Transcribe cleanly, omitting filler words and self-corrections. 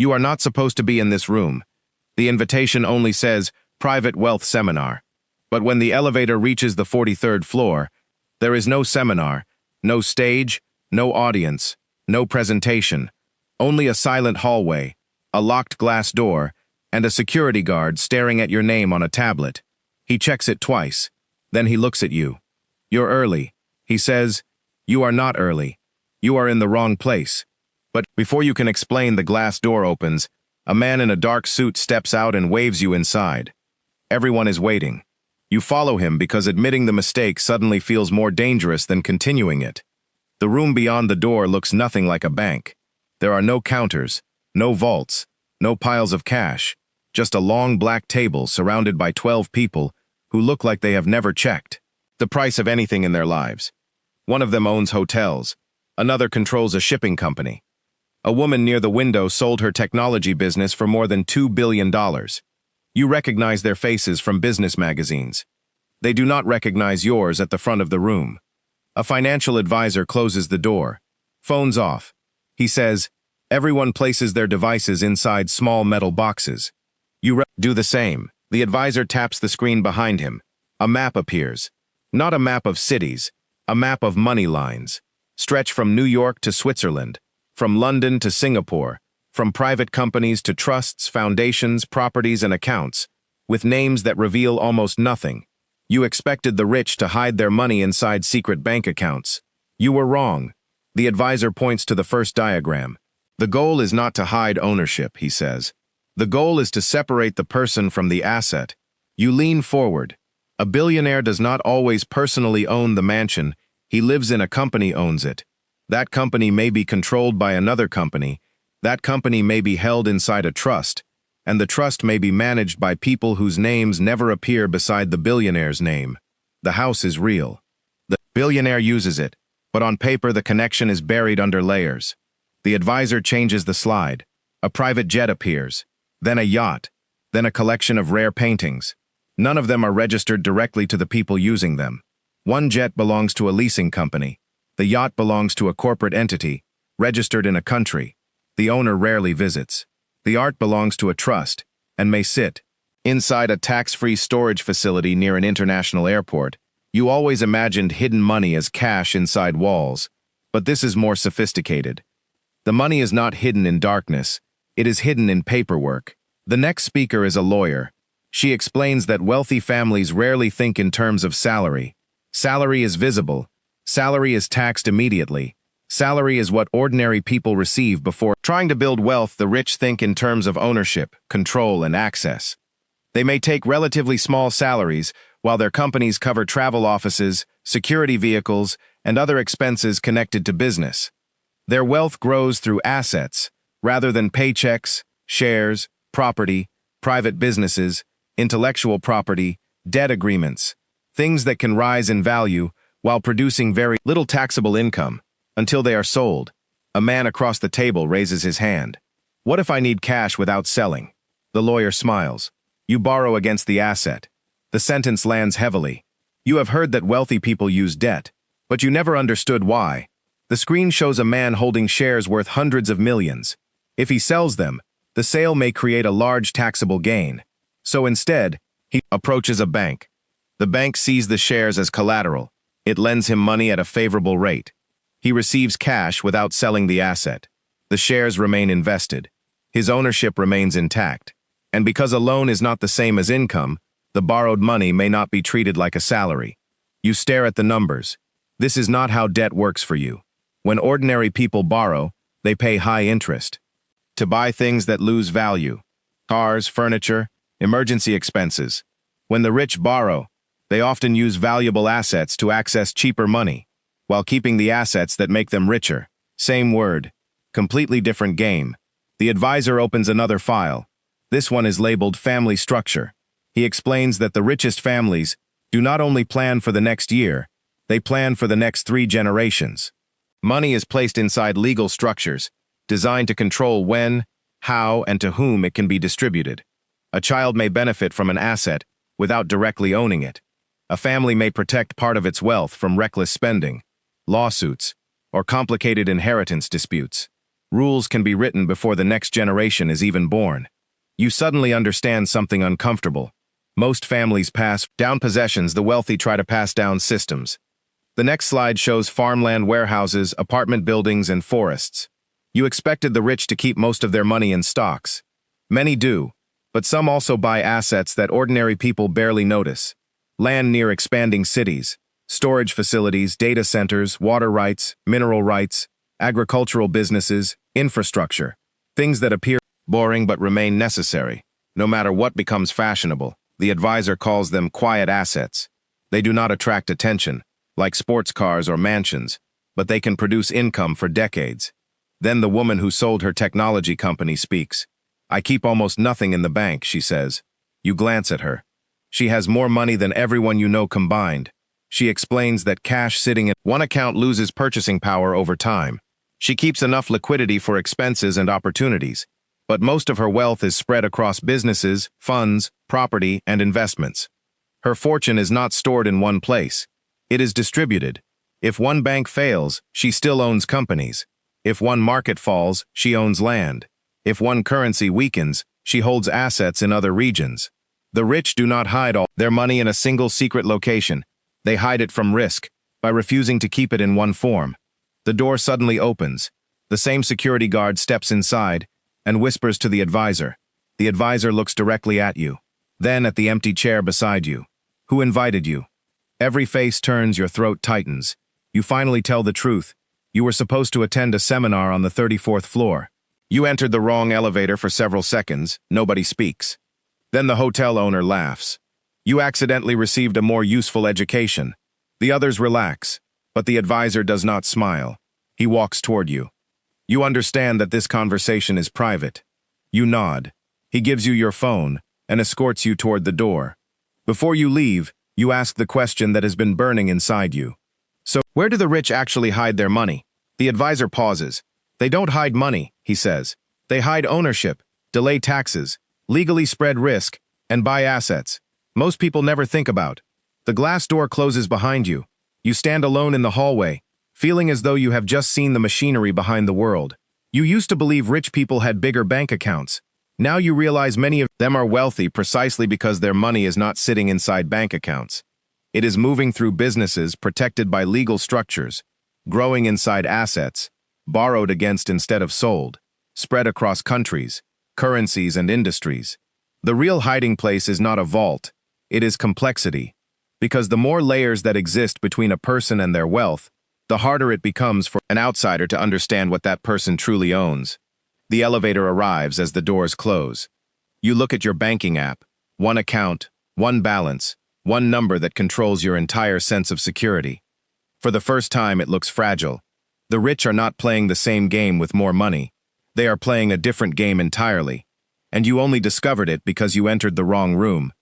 You are not supposed to be in this room. The invitation only says, Private Wealth Seminar. But when the elevator reaches the 43rd floor, there is no seminar, no stage, no audience, no presentation, only a silent hallway, a locked glass door, and a security guard staring at your name on a tablet. He checks it twice. Then he looks at you. You're early. He says, You are not early. You are in the wrong place. But before you can explain, the glass door opens. A man in a dark suit steps out and waves you inside. Everyone is waiting. You follow him because admitting the mistake suddenly feels more dangerous than continuing it. The room beyond the door looks nothing like a bank. There are no counters, no vaults, no piles of cash, just a long black table surrounded by 12 people who look like they have never checked the price of anything in their lives. One of them owns hotels. Another controls a shipping company. A woman near the window sold her technology business for more than $2 billion. You recognize their faces from business magazines. They do not recognize yours at the front of the room. A financial advisor closes the door. Phones off. He says, Everyone places their devices inside small metal boxes. You do the same. The advisor taps the screen behind him. A map appears. Not a map of cities, a map of money lines. Stretch from New York to Switzerland, from London to Singapore, from private companies to trusts, foundations, properties, and accounts, with names that reveal almost nothing. You expected the rich to hide their money inside secret bank accounts. You were wrong. The advisor points to the first diagram. The goal is not to hide ownership, he says. The goal is to separate the person from the asset. You lean forward. A billionaire does not always personally own the mansion. He lives in a company owns it. That company may be controlled by another company. That company may be held inside a trust, and the trust may be managed by people whose names never appear beside the billionaire's name. The house is real. The billionaire uses it, but on paper the connection is buried under layers. The advisor changes the slide. A private jet appears, then a yacht, then a collection of rare paintings. None of them are registered directly to the people using them. One jet belongs to a leasing company. The yacht belongs to a corporate entity, registered in a country. The owner rarely visits. The art belongs to a trust, and may sit inside a tax-free storage facility near an international airport. You always imagined hidden money as cash inside walls, but this is more sophisticated. The money is not hidden in darkness. It is hidden in paperwork. The next speaker is a lawyer. She explains that wealthy families rarely think in terms of salary. Salary is visible. Salary is taxed immediately. Salary is what ordinary people receive before trying to build wealth. The rich think in terms of ownership, control, and access. They may take relatively small salaries, while their companies cover travel offices, security vehicles, and other expenses connected to business. Their wealth grows through assets, rather than paychecks, shares, property, private businesses, intellectual property, debt agreements, things that can rise in value while producing very little taxable income, until they are sold. A man across the table raises his hand. What if I need cash without selling? The lawyer smiles. You borrow against the asset. The sentence lands heavily. You have heard that wealthy people use debt, but you never understood why. The screen shows a man holding shares worth hundreds of millions. If he sells them, the sale may create a large taxable gain. So instead, he approaches a bank. The bank sees the shares as collateral. It lends him money at a favorable rate. He receives cash without selling the asset. The shares remain invested. His ownership remains intact. And because a loan is not the same as income, the borrowed money may not be treated like a salary. You stare at the numbers. This is not how debt works for you. When ordinary people borrow, they pay high interest to buy things that lose value. Cars, furniture, emergency expenses. When the rich borrow, they often use valuable assets to access cheaper money, while keeping the assets that make them richer. Same word, completely different game. The advisor opens another file. This one is labeled Family Structure. He explains that the richest families do not only plan for the next year, they plan for the next 3 generations. Money is placed inside legal structures, designed to control when, how, and to whom it can be distributed. A child may benefit from an asset without directly owning it. A family may protect part of its wealth from reckless spending, lawsuits, or complicated inheritance disputes. Rules can be written before the next generation is even born. You suddenly understand something uncomfortable. Most families pass down possessions, the wealthy try to pass down systems. The next slide shows farmland, warehouses, apartment buildings, and forests. You expected the rich to keep most of their money in stocks. Many do, but some also buy assets that ordinary people barely notice. Land near expanding cities, storage facilities, data centers, water rights, mineral rights, agricultural businesses, infrastructure. Things that appear boring but remain necessary. No matter what becomes fashionable, the advisor calls them quiet assets. They do not attract attention, like sports cars or mansions, but they can produce income for decades. Then the woman who sold her technology company speaks. I keep almost nothing in the bank, she says. You glance at her. She has more money than everyone you know combined. She explains that cash sitting in one account loses purchasing power over time. She keeps enough liquidity for expenses and opportunities, but most of her wealth is spread across businesses, funds, property, and investments. Her fortune is not stored in one place. It is distributed. If one bank fails, she still owns companies. If one market falls, she owns land. If one currency weakens, she holds assets in other regions. The rich do not hide all their money in a single secret location. They hide it from risk, by refusing to keep it in one form. The door suddenly opens. The same security guard steps inside and whispers to the advisor. The advisor looks directly at you, then at the empty chair beside you. Who invited you? Every face turns, your throat tightens. You finally tell the truth. You were supposed to attend a seminar on the 34th floor. You entered the wrong elevator for several seconds. Nobody speaks. Then the hotel owner laughs. You accidentally received a more useful education. The others relax, but the advisor does not smile. He walks toward you. You understand that this conversation is private. You nod. He gives you your phone and escorts you toward the door. Before you leave, you ask the question that has been burning inside you. So, where do the rich actually hide their money? The advisor pauses. They don't hide money, he says. They hide ownership, delay taxes, legally spread risk, and buy assets most people never think about. The glass door closes behind you. You stand alone in the hallway, feeling as though you have just seen the machinery behind the world. You used to believe rich people had bigger bank accounts. Now you realize many of them are wealthy precisely because their money is not sitting inside bank accounts. It is moving through businesses protected by legal structures, growing inside assets, borrowed against instead of sold, spread across countries, currencies, and industries. The real hiding place is not a vault. It is complexity. Because the more layers that exist between a person and their wealth, the harder it becomes for an outsider to understand what that person truly owns. The elevator arrives as the doors close. You look at your banking app, one account, one balance, one number that controls your entire sense of security. For the first time, it looks fragile. The rich are not playing the same game with more money. They are playing a different game entirely. And you only discovered it because you entered the wrong room.